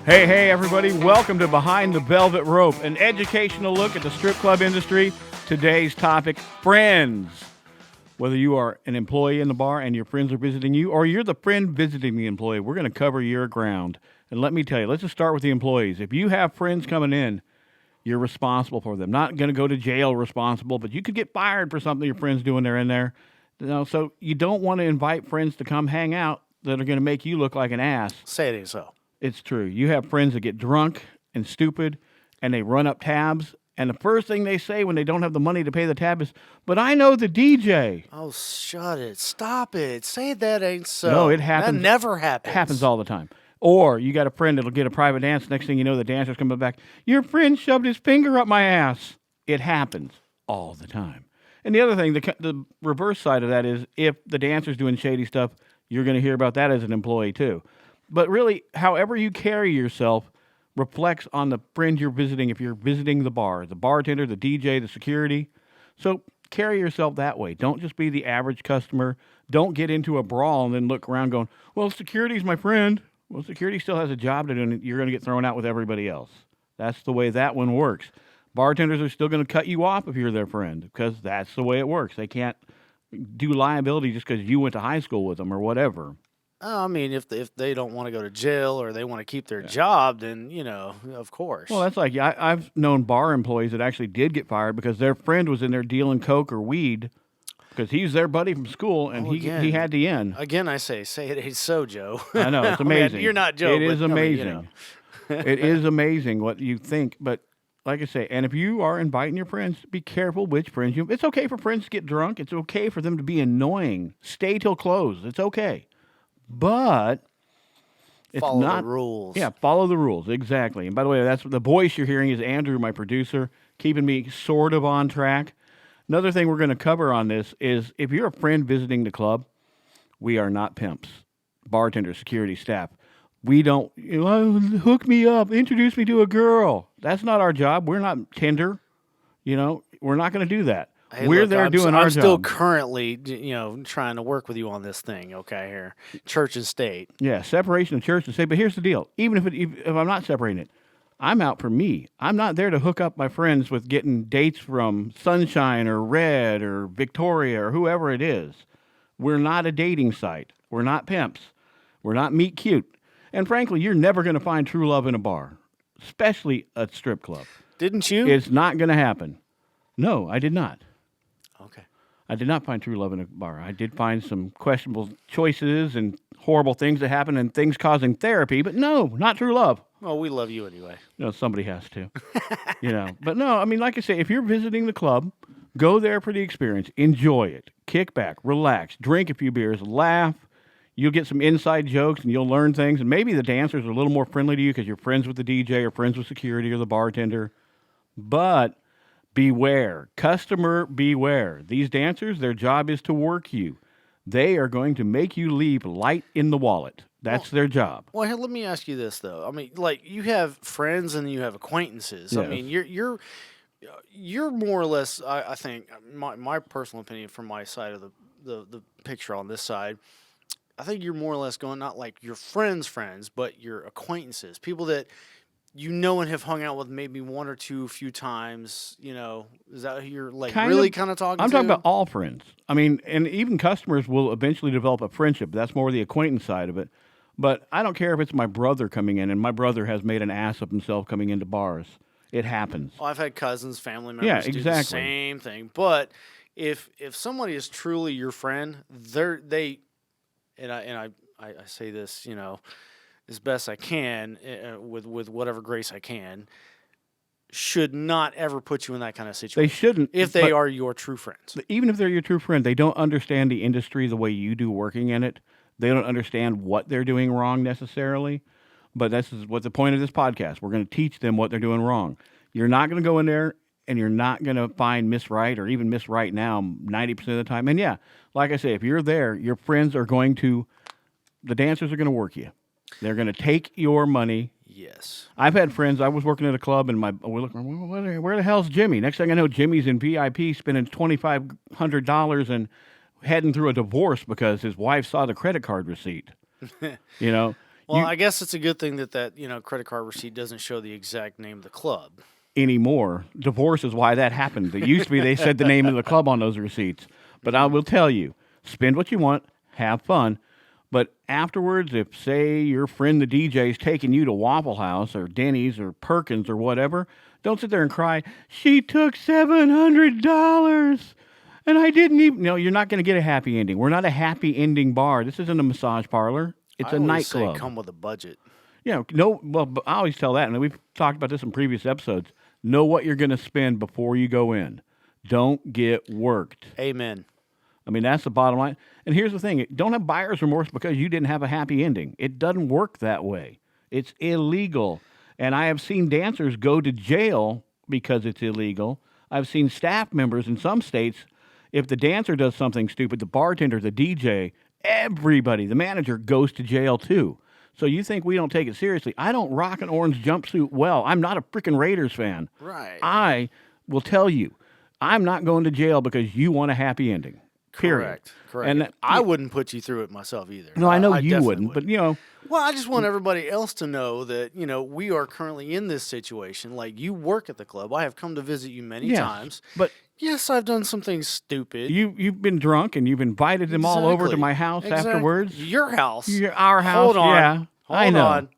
Hey, everybody. Welcome to Behind the Velvet Rope, an educational look at the strip club industry. Today's topic, friends. Whether you are an employee in the bar and your friends are visiting you, or you're the friend visiting the employee, we're going to cover your ground. And let me tell you, let's just start with the employees. If you have friends coming in, you're responsible for them. Not going to go to jail responsible, but you could get fired for something your friend's doing there in there. So you don't want to invite friends to come hang out that are going to make you look like an ass. Say it ain't so. It's true. You have friends that get drunk and stupid, and they run up tabs, and the first thing they say when they don't have the money to pay the tab is, "But I know the DJ." Oh, shut it. Stop it. Say that ain't so. No, it happens. That never happens. It happens all the time. Or you got a friend that'll get a private dance. Next thing you know, the dancer's coming back. "Your friend shoved his finger up my ass." It happens all the time. And the other thing, the reverse side of that is if the dancer's doing shady stuff, you're going to hear about that as an employee too. But really, however you carry yourself reflects on the friend you're visiting if you're visiting the bar, the bartender, the DJ, the security. So carry yourself that way. Don't just be the average customer. Don't get into a brawl and then look around going, "Well, security's my friend." Well, security still has a job to do, and you're going to get thrown out with everybody else. That's the way that one works. Bartenders are still going to cut you off if you're their friend because that's the way it works. They can't do liability just because you went to high school with them or whatever. I mean, if they don't want to go to jail or they want to keep their job, then, of course. Well, that's like, I've known bar employees that actually did get fired because their friend was in there dealing coke or weed because he's their buddy from school, and he had the end. Again, I say it ain't so, Joe. I know, it's amazing. I mean, you're not Joe. It is amazing. It is amazing what you think, but like I say, and if you are inviting your friends, be careful which friends you... It's okay for friends to get drunk. It's okay for them to be annoying. Stay till close. It's okay. But it's follow not... the rules. Yeah, follow the rules. Exactly. And by the way, that's the voice you're hearing is Andrew, my producer, keeping me sort of on track. Another thing we're going to cover on this is if you're a friend visiting the club, we are not pimps, bartenders, security, staff. We don't, hook me up, introduce me to a girl. That's not our job. We're not Tinder. We're not going to do that. Hey, we're look, there doing our I'm job. still currently, trying to work with you on this thing, okay, here. Church and state. Yeah, separation of church and state. But here's the deal. Even if I'm not separating it, I'm out for me. I'm not there to hook up my friends with getting dates from Sunshine or Red or Victoria or whoever it is. We're not a dating site. We're not pimps. We're not meet cute. And frankly, you're never going to find true love in a bar, especially a strip club. Didn't you? It's not going to happen. No, I did not. Okay. I did not find true love in a bar. I did find some questionable choices and horrible things that happen and things causing therapy, but no, not true love. Well, we love you anyway. Somebody has to, But no, I mean, like I say, if you're visiting the club, go there for the experience. Enjoy it. Kick back, relax, drink a few beers, laugh. You'll get some inside jokes and you'll learn things. And maybe the dancers are a little more friendly to you because you're friends with the DJ or friends with security or the bartender. But beware. Customer beware. These dancers, their job is to work you. They are going to make you leave light in the wallet. That's their job. Well, here, let me ask you this, though. I mean, like, you have friends and you have acquaintances. Yes. I mean, you're more or less, I think, my personal opinion from my side of the picture on this side, I think you're more or less going not like your friends, but your acquaintances, people that and have hung out with maybe one or two few times. Is that who you're like really kind of talking to? I'm talking about all friends. I mean, and even customers will eventually develop a friendship. That's more the acquaintance side of it. But I don't care if it's my brother coming in, and my brother has made an ass of himself coming into bars. It happens. Well, I've had cousins, family members do the same thing. But if somebody is truly your friend, I say this, as best I can, with whatever grace I can, should not ever put you in that kind of situation. They shouldn't. If they are your true friends. Even if they're your true friend, they don't understand the industry the way you do working in it. They don't understand what they're doing wrong necessarily. But this is what the point of this podcast. We're going to teach them what they're doing wrong. You're not going to go in there and you're not going to find Miss Right or even Miss Right now 90% of the time. And yeah, like I say, if you're there, your friends are going to, the dancers are going to work you. They're going to take your money. Yes. I've had friends, I was working at a club and we're looking, where the hell's Jimmy? Next thing I know, Jimmy's in VIP spending $2,500 and heading through a divorce because his wife saw the credit card receipt. Well, I guess it's a good thing that credit card receipt doesn't show the exact name of the club. Anymore. Divorce is why that happened. It used to be they said the name of the club on those receipts. But I will tell you, spend what you want, have fun. But afterwards, if, say, your friend the DJ is taking you to Waffle House or Denny's or Perkins or whatever, don't sit there and cry, she took $700 and I didn't even. No, you're not going to get a happy ending. We're not a happy ending bar. This isn't a massage parlor. It's I a always say nightclub. come with a budget. Yeah, no. Well, but I always tell that, and we've talked about this in previous episodes. Know what you're going to spend before you go in. Don't get worked. Amen. I mean, that's the bottom line. And here's the thing: don't have buyer's remorse because you didn't have a happy ending. It doesn't work that way. It's illegal. And I have seen dancers go to jail because it's illegal. I've seen staff members in some states. If the dancer does something stupid, the bartender, the DJ, everybody, the manager goes to jail too. So you think we don't take it seriously? I don't rock an orange jumpsuit well. I'm not a freaking Raiders fan. Right. I will tell you, I'm not going to jail because you want a happy ending. Period. Correct. And I wouldn't put you through it myself either. no, I know you definitely wouldn't, but Well, I just want everybody else to know that, we are currently in this situation. Like, you work at the club. I have come to visit you many yes, times. but Yes, I've done something stupid. you've been drunk and you've invited them all over to Exactly. my house Exactly. afterwards. Your house. Our house. Hold on. Yeah, I Hold know. on.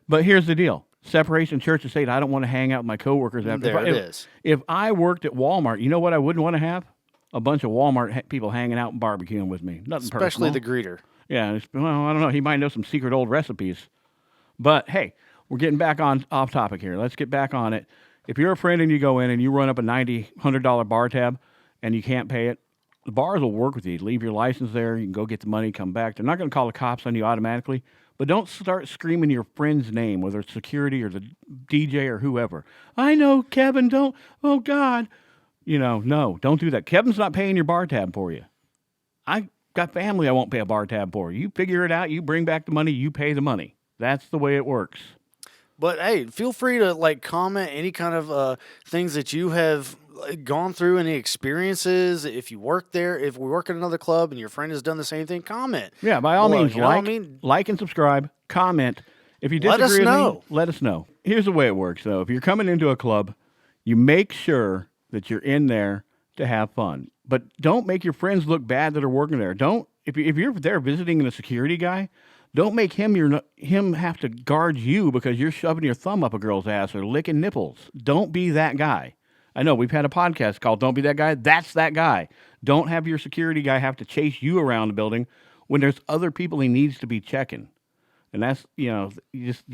But here's the deal. Separation of church and state. I don't want to hang out with my coworkers after. There it is. If I worked at Walmart, you know what I wouldn't want to have? A bunch of Walmart people hanging out and barbecuing with me. Nothing Especially personal. the greeter. Yeah, well, I don't know. He might know some secret old recipes. But hey, we're getting back on off topic here. Let's get back on it. If you're a friend and you go in and you run up a $100 bar tab and you can't pay it, the bars will work with you. Leave your license there. You can go get the money, come back. They're not going to call the cops on you automatically. But don't start screaming your friend's name, whether it's security or the DJ or whoever. I know, Kevin, don't. Oh, God. No, don't do that. Kevin's not paying your bar tab for you. I got family I won't pay a bar tab for. You figure it out. You bring back the money. You pay the money. That's the way it works. But hey, feel free to comment any kind of things that you have gone through, any experiences. If you work there, if we work at another club and your friend has done the same thing, comment. Yeah, by all means, you know what I mean? like and subscribe, comment. If you Let disagree us with me, know. let us know. Here's the way it works, though. If you're coming into a club, you make sure that you're in there to have fun. But don't make your friends look bad that are working there. If you're there visiting the security guy, don't make him have to guard you because you're shoving your thumb up a girl's ass or licking nipples. Don't be that guy. I know we've had a podcast called "Don't Be That Guy." That's that guy. Don't have your security guy have to chase you around the building when there's other people he needs to be checking. And that's you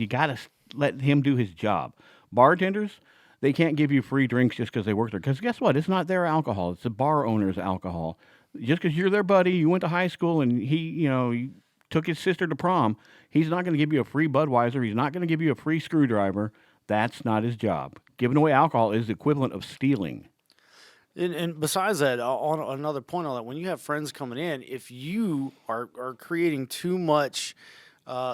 got to let him do his job. Bartenders, they can't give you free drinks just because they work there. Because guess what? It's not their alcohol. It's the bar owner's alcohol. Just because you're their buddy, you went to high school, and he took his sister to prom, he's not going to give you a free Budweiser. He's not going to give you a free screwdriver. That's not his job. Giving away alcohol is the equivalent of stealing. And besides that, on another point on that, when you have friends coming in, if you are creating too much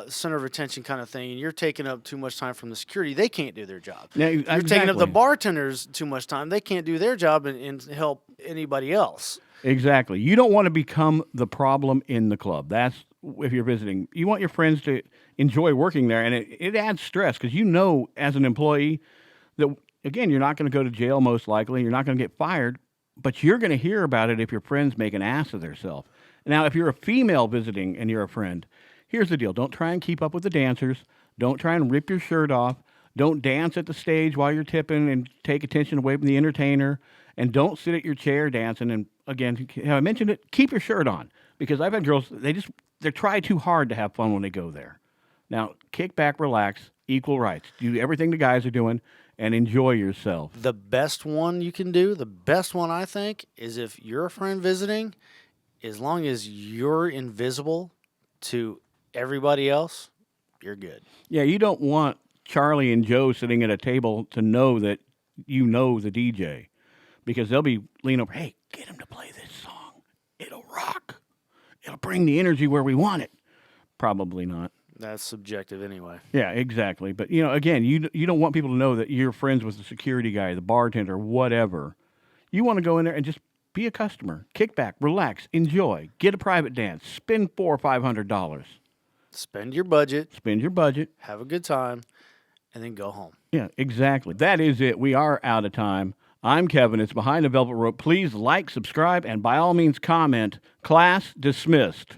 center of attention kind of thing, and you're taking up too much time from the security, they can't do their job. Yeah, If you're taking up exactly. the bartenders too much time, they can't do their job and help anybody else. Exactly. You don't want to become the problem in the club. That's if you're visiting. You want your friends to enjoy working there, and it adds stress because as an employee that, again, you're not going to go to jail most likely. You're not going to get fired, but you're going to hear about it if your friends make an ass of themselves. Now, if you're a female visiting and you're a friend, here's the deal. Don't try and keep up with the dancers. Don't try and rip your shirt off. Don't dance at the stage while you're tipping and take attention away from the entertainer. And don't sit at your chair dancing. And again, have I mentioned it? Keep your shirt on. Because I've had girls, they try too hard to have fun when they go there. Now, kick back, relax, equal rights. Do everything the guys are doing and enjoy yourself. The best one you can do, the best one I think, is if you're a friend visiting, as long as you're invisible to everybody else, you're good. Yeah, you don't want Charlie and Joe sitting at a table to know that you know the DJ. Because they'll be leaning over, hey, get him to play this song. It'll rock. It'll bring the energy where we want it. Probably not. That's subjective anyway. Yeah, exactly. But, again, you don't want people to know that you're friends with the security guy, the bartender, whatever. You want to go in there and just be a customer. Kick back, relax, enjoy, get a private dance, spend $400 or $500. spend your budget, Spend your budget. have a good time, and then go home. Yeah, exactly. That is it. We are out of time. I'm Kevin. It's Behind the Velvet Rope. Please like, subscribe, and by all means comment. Class dismissed.